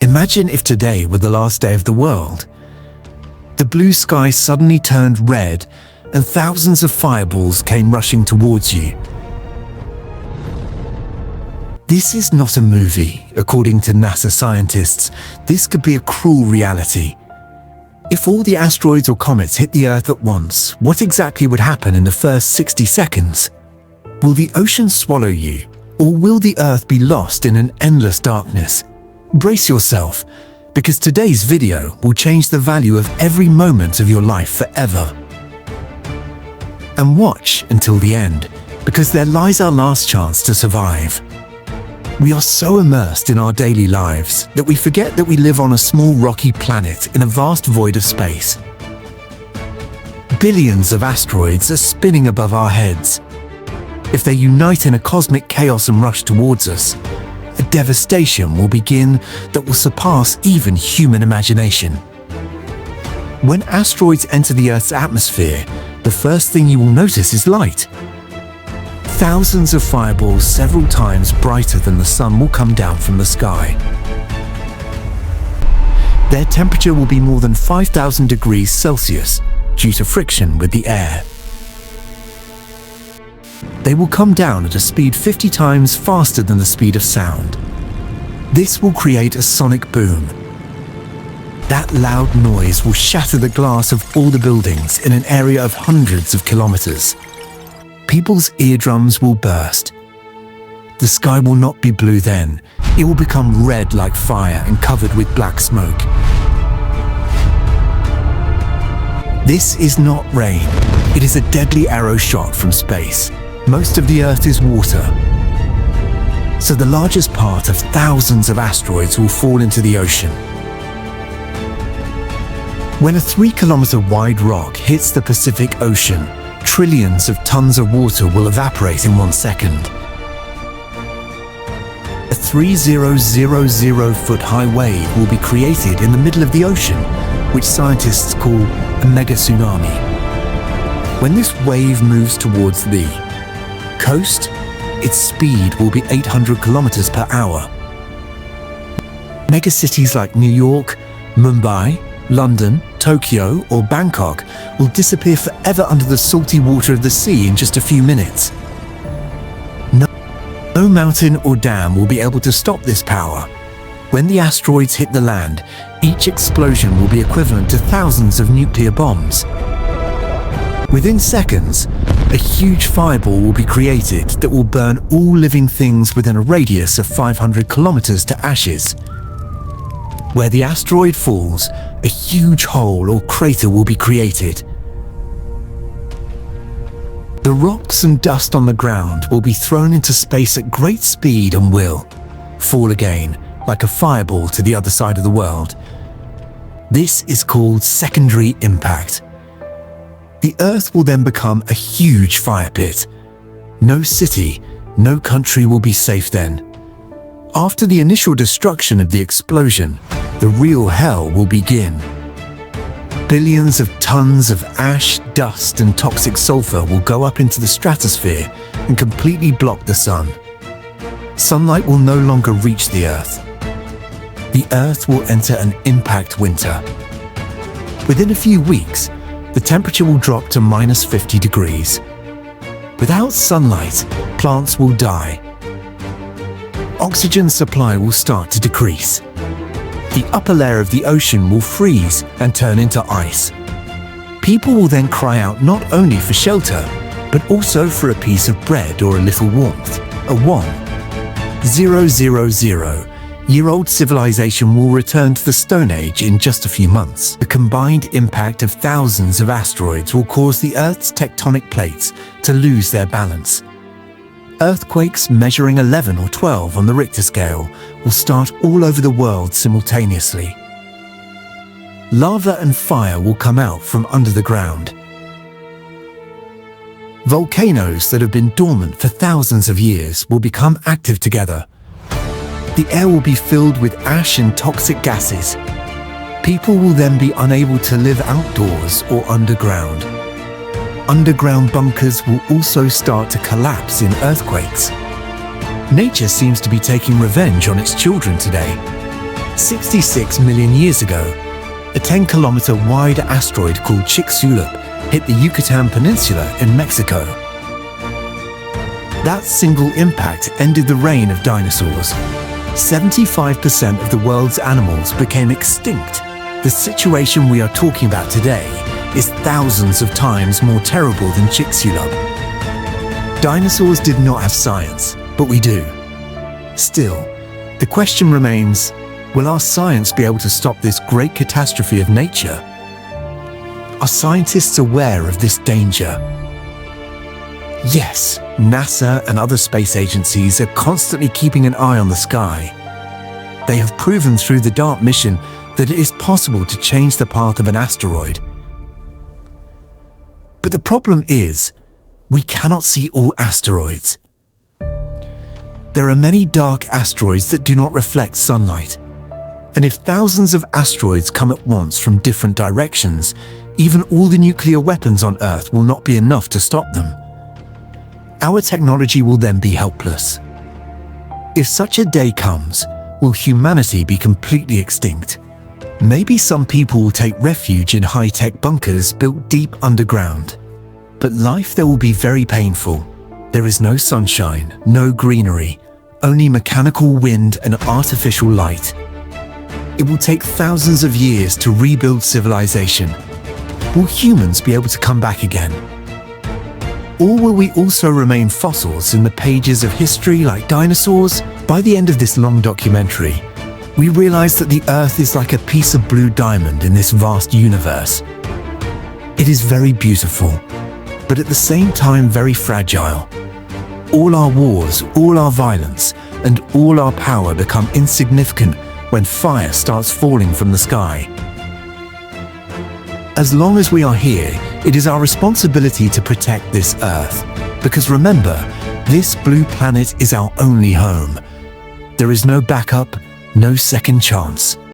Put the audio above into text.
Imagine if today were the last day of the world. The blue sky suddenly turned red and thousands of fireballs came rushing towards you. This is not a movie, according to NASA scientists. This could be a cruel reality. If all the asteroids or comets hit the Earth at once, what exactly would happen in the first 60 seconds? Will the ocean swallow you, or will the Earth be lost in an endless darkness? Brace yourself, because today's video will change the value of every moment of your life forever. And watch until the end, because there lies our last chance to survive. We are so immersed in our daily lives that we forget that we live on a small rocky planet in a vast void of space. Billions of asteroids are spinning above our heads. If they unite in a cosmic chaos and rush towards us, a devastation will begin that will surpass even human imagination. When asteroids enter the Earth's atmosphere, the first thing you will notice is light. Thousands of fireballs several times brighter than the sun will come down from the sky. Their temperature will be more than 5,000 degrees Celsius due to friction with the air. They will come down at a speed 50 times faster than the speed of sound. This will create a sonic boom. That loud noise will shatter the glass of all the buildings in an area of hundreds of kilometers. People's eardrums will burst. The sky will not be blue then. It will become red like fire and covered with black smoke. This is not rain. It is a deadly arrow shot from space. Most of the Earth is water, so the largest part of thousands of asteroids will fall into the ocean. When a 3-kilometer wide rock hits the Pacific Ocean, trillions of tons of water will evaporate in 1 second. A 3,000-foot high wave will be created in the middle of the ocean, which scientists call a mega tsunami. When this wave moves towards the coast, its speed will be 800 kilometers per hour. Megacities like New York, Mumbai, London, Tokyo, or Bangkok will disappear forever under the salty water of the sea in just a few minutes. No mountain or dam will be able to stop this power. When the asteroids hit the land, each explosion will be equivalent to thousands of nuclear bombs. Within seconds, a huge fireball will be created that will burn all living things within a radius of 500 kilometers to ashes. Where the asteroid falls, a huge hole or crater will be created. The rocks and dust on the ground will be thrown into space at great speed and will fall again, like a fireball to the other side of the world. This is called secondary impact. The Earth will then become a huge fire pit. No city, no country will be safe then. After the initial destruction of the explosion, the real hell will begin. Billions of tons of ash, dust, and toxic sulfur will go up into the stratosphere and completely block the sun. Sunlight will no longer reach the Earth. The Earth will enter an impact winter. Within a few weeks, the temperature will drop to -50 degrees. Without sunlight, plants will die. Oxygen supply will start to decrease. The upper layer of the ocean will freeze and turn into ice. People will then cry out not only for shelter, but also for a piece of bread or a little warmth. A 1,000-year-old civilization will return to the Stone Age in just a few months. The combined impact of thousands of asteroids will cause the Earth's tectonic plates to lose their balance. Earthquakes measuring 11 or 12 on the Richter scale will start all over the world simultaneously. Lava and fire will come out from under the ground. Volcanoes that have been dormant for thousands of years will become active together. The air will be filled with ash and toxic gases. People will then be unable to live outdoors or underground. Underground bunkers will also start to collapse in earthquakes. Nature seems to be taking revenge on its children today. 66 million years ago, a 10-kilometer wide asteroid called Chicxulub hit the Yucatan Peninsula in Mexico. That single impact ended the reign of dinosaurs. 75% of the world's animals became extinct. The situation we are talking about today is thousands of times more terrible than Chicxulub. Dinosaurs did not have science, but we do. Still, the question remains, will our science be able to stop this great catastrophe of nature? Are scientists aware of this danger? Yes, NASA and other space agencies are constantly keeping an eye on the sky. They have proven through the DART mission that it is possible to change the path of an asteroid. But the problem is, we cannot see all asteroids. There are many dark asteroids that do not reflect sunlight. And if thousands of asteroids come at once from different directions, even all the nuclear weapons on Earth will not be enough to stop them. Our technology will then be helpless. If such a day comes, will humanity be completely extinct? Maybe some people will take refuge in high-tech bunkers built deep underground. But life there will be very painful. There is no sunshine, no greenery, only mechanical wind and artificial light. It will take thousands of years to rebuild civilization. Will humans be able to come back again? Or will we also remain fossils in the pages of history like dinosaurs? By the end of this long documentary, we realize that the Earth is like a piece of blue diamond in this vast universe. It is very beautiful, but at the same time very fragile. All our wars, all our violence, and all our power become insignificant when fire starts falling from the sky. As long as we are here, it is our responsibility to protect this Earth. Because remember, this blue planet is our only home. There is no backup, no second chance.